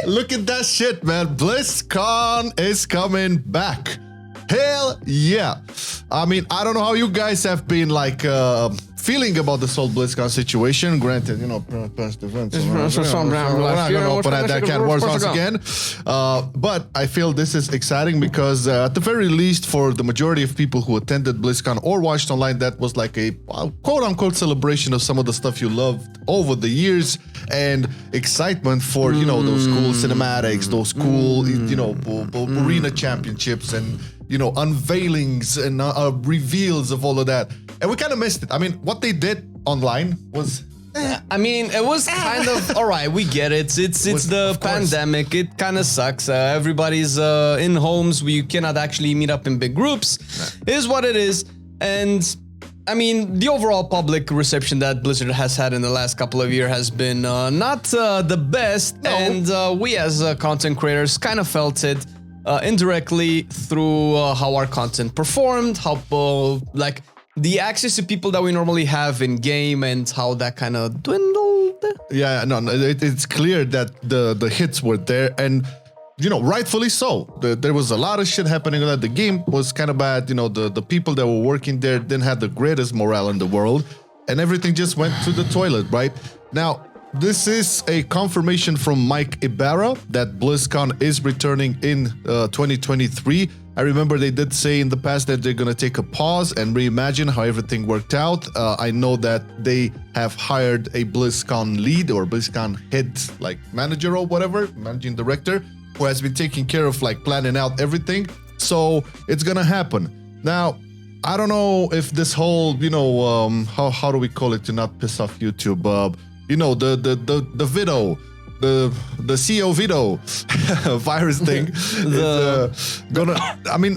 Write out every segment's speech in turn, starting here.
Look at that shit, man. BlizzCon is coming back. Hell yeah. I mean, I don't know how you guys have been like feeling about this whole BlizzCon situation. Granted, past events. We're not going to open that can of worms once again. But I feel this is exciting because at the very least for the majority of people who attended BlizzCon or watched online, that was like a quote-unquote celebration of some of the stuff you loved over the years and excitement for, those cool cinematics, those cool, arena championships and unveilings and reveals of all of that. And we kind of missed it. I mean, what they did online was... it was kind of... All right, we get it. It's the pandemic. It kind of sucks. Everybody's in homes. We cannot actually meet up in big groups. It is what it is. And... the overall public reception that Blizzard has had in the last couple of years has been not the best. No. And we as content creators kind of felt it indirectly through how our content performed, how the access to people that we normally have in game and how that kind of dwindled. Yeah, no, it's clear that the hits were there and rightfully so. There was a lot of shit happening. The game was kind of bad. The people that were working there didn't have the greatest morale in the world, and everything just went to the toilet, right? Now, this is a confirmation from Mike Ybarra that BlizzCon is returning in 2023. I remember they did say in the past that they're going to take a pause and reimagine how everything worked out. I know that they have hired a BlizzCon lead or BlizzCon head, like manager or whatever, managing director, who has been taking care of like planning out everything. So it's gonna happen. Now, I don't know if this whole, how do we call it to not piss off YouTube? The Vido, the CO Vido virus thing.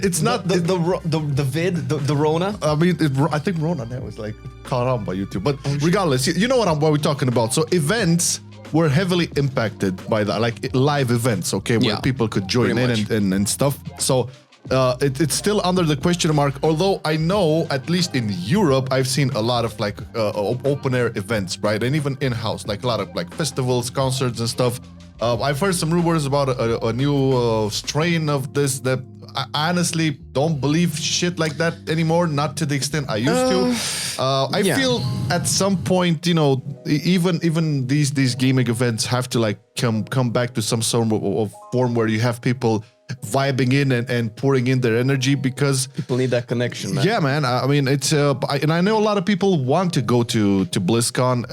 It's not the vid, the Rona. I think Rona now is like caught on by YouTube. But regardless, you know what we're talking about. So events were heavily impacted by that, like live events, okay, where people could join in and stuff. So it's still under the question mark, although I know, at least in Europe, I've seen a lot of like open air events, right? And even in-house, like a lot of like festivals, concerts and stuff. I've heard some rumors about a new strain of this that I honestly don't believe shit like that anymore, not to the extent I used to. I feel at some point, even these gaming events have to like come back to some sort of form where you have people vibing in and pouring in their energy, because people need that connection, man. Yeah, man. I mean, it's and I know a lot of people want to go to BlizzCon.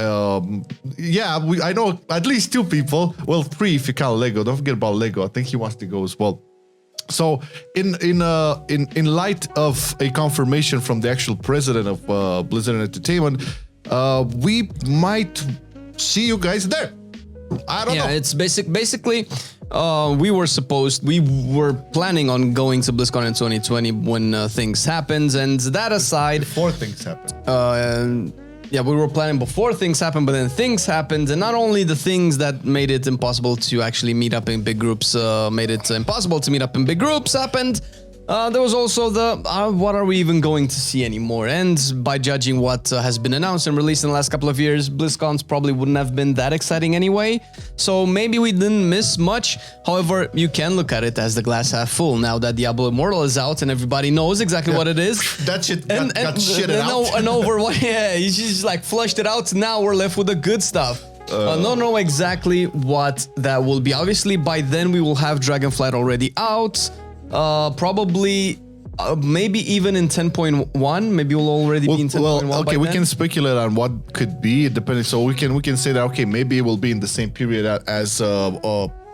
I know at least 2 people. Well, 3 if you count Lego. Don't forget about Lego. I think he wants to go as well. So in light of a confirmation from the actual president of Blizzard Entertainment, we might see you guys there. I don't know. Yeah, it's basically we were planning on going to BlizzCon in 2020 when things happened, and that aside, before things happened. Yeah, we were planning before things happened, but then things happened, and not only the things that made it impossible to actually meet up in big groups, happened. There was also what are we even going to see anymore? And by judging what has been announced and released in the last couple of years, BlizzCons probably wouldn't have been that exciting anyway. So maybe we didn't miss much. However, you can look at it as the glass half full now that Diablo Immortal is out and everybody knows exactly what it is. That shit got shitted out. And over what? Yeah, you just like flushed it out. Now we're left with the good stuff. Don't know exactly what that will be. Obviously, by then we will have Dragonflight already out. Probably, maybe even in 10.1. Maybe we'll already be in 10.1. Okay, we can speculate on what could be, depending. So we can say that okay, maybe it will be in the same period as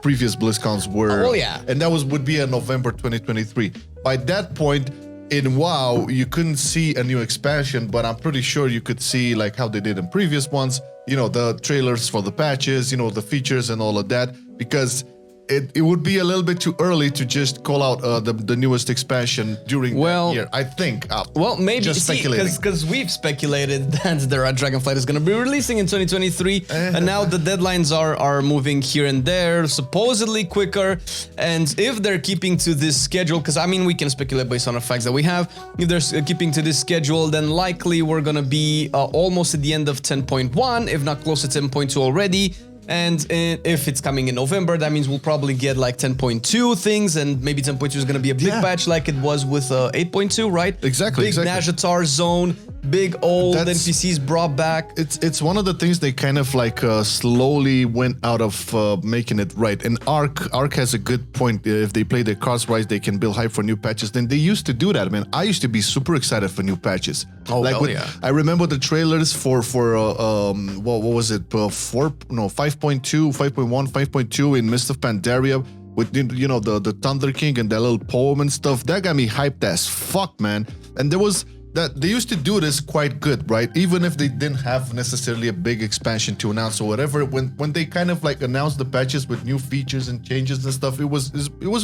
previous BlizzCons were. And that would be in November 2023. By that point, in WoW, you couldn't see a new expansion, but I'm pretty sure you could see like how they did in previous ones. The trailers for the patches, the features and all of that, because it would be a little bit too early to just call out the newest expansion during that year, I think. Maybe just speculating. Because we've speculated that the Dragonflight is going to be releasing in 2023, and now the deadlines are moving here and there, supposedly quicker. And if they're keeping to this schedule, because we can speculate based on the facts that we have. If they're keeping to this schedule, then likely we're going to be almost at the end of 10.1, if not close to 10.2 already. And if it's coming in November, that means we'll probably get like 10.2 things, and maybe 10.2 is going to be a big patch like it was with 8.2, right? Exactly. Big Nazjatar zone, big old NPCs brought back. It's one of the things they kind of like slowly went out of making it right. And Arc has a good point. If they play their cards right, they can build hype for new patches. Then they used to do that, man. I used to be super excited for new patches. Oh, like I remember the trailers for what was it? 5.2, 5.1, 5.2 in Mist of Pandaria with the Thunder King and that little poem and stuff. That got me hyped as fuck, man. And there was that they used to do this quite good, right? Even if they didn't have necessarily a big expansion to announce or whatever, when they kind of like announced the patches with new features and changes and stuff, it was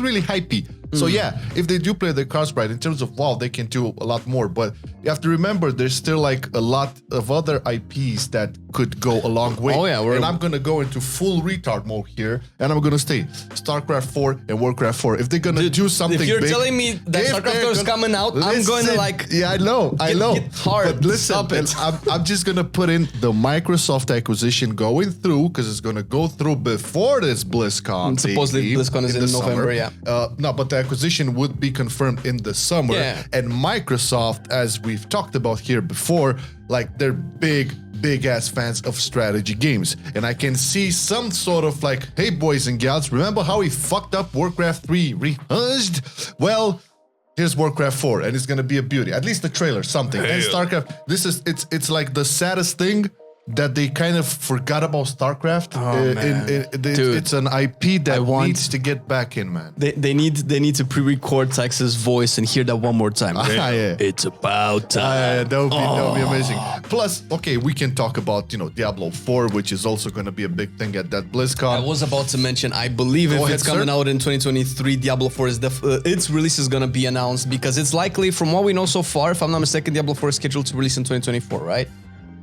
really hypey. So yeah, if they do play their cards right, in terms of WoW, they can do a lot more. But you have to remember, there's still like a lot of other IPs that could go a long way. Oh yeah, and I'm gonna go into full retard mode here, and I'm gonna stay StarCraft 4 and Warcraft 4. If they're gonna do something, if you're big, telling me that StarCraft 4 is coming out, I'm going to like. Yeah, I know. Get hard. But listen, Stop it. I'm just gonna put in the Microsoft acquisition going through, because it's gonna go through before this BlizzCon. Supposedly BlizzCon is in November, yeah. No, but the acquisition would be confirmed in the summer. Yeah. And Microsoft, as we've talked about here before, like they're big ass fans of strategy games. And I can see some sort of like, hey boys and gals, remember how we fucked up Warcraft 3 rehashed? Well, here's Warcraft 4, and it's gonna be a beauty. At least the trailer, something. And StarCraft, it's like the saddest thing that they kind of forgot about StarCraft. Dude, it's an IP that needs to get back in, man. They need to pre-record Texas voice and hear that one more time. Yeah. It's about time. That would be amazing. Plus, okay, we can talk about Diablo 4, which is also going to be a big thing at that BlizzCon. I was about to mention, I believe if it's coming out in 2023, Diablo 4 is its release is going to be announced, because it's likely, from what we know so far, if I'm not mistaken, Diablo 4 is scheduled to release in 2024, right?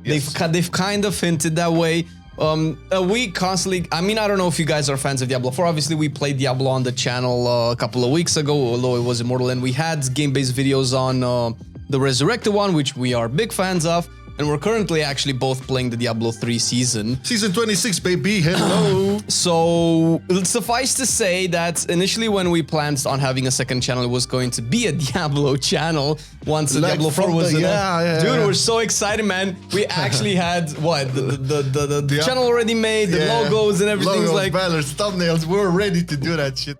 Yes. They've kind of hinted that way. We constantly, I mean, I don't know if you guys are fans of Diablo 4. Obviously, we played Diablo on the channel a couple of weeks ago, although it was Immortal, and we had game-based videos on the Resurrected one, which we are big fans of. And we're currently actually both playing the Diablo 3 season. Season 26, baby. Hello. So, suffice to say that initially when we planned on having a second channel, it was going to be a Diablo channel once the Diablo 4 was announced. Dude, we're so excited, man. We actually had, what, the channel already made, the logos and everything. Logos, like banners, thumbnails. We were ready to do that shit.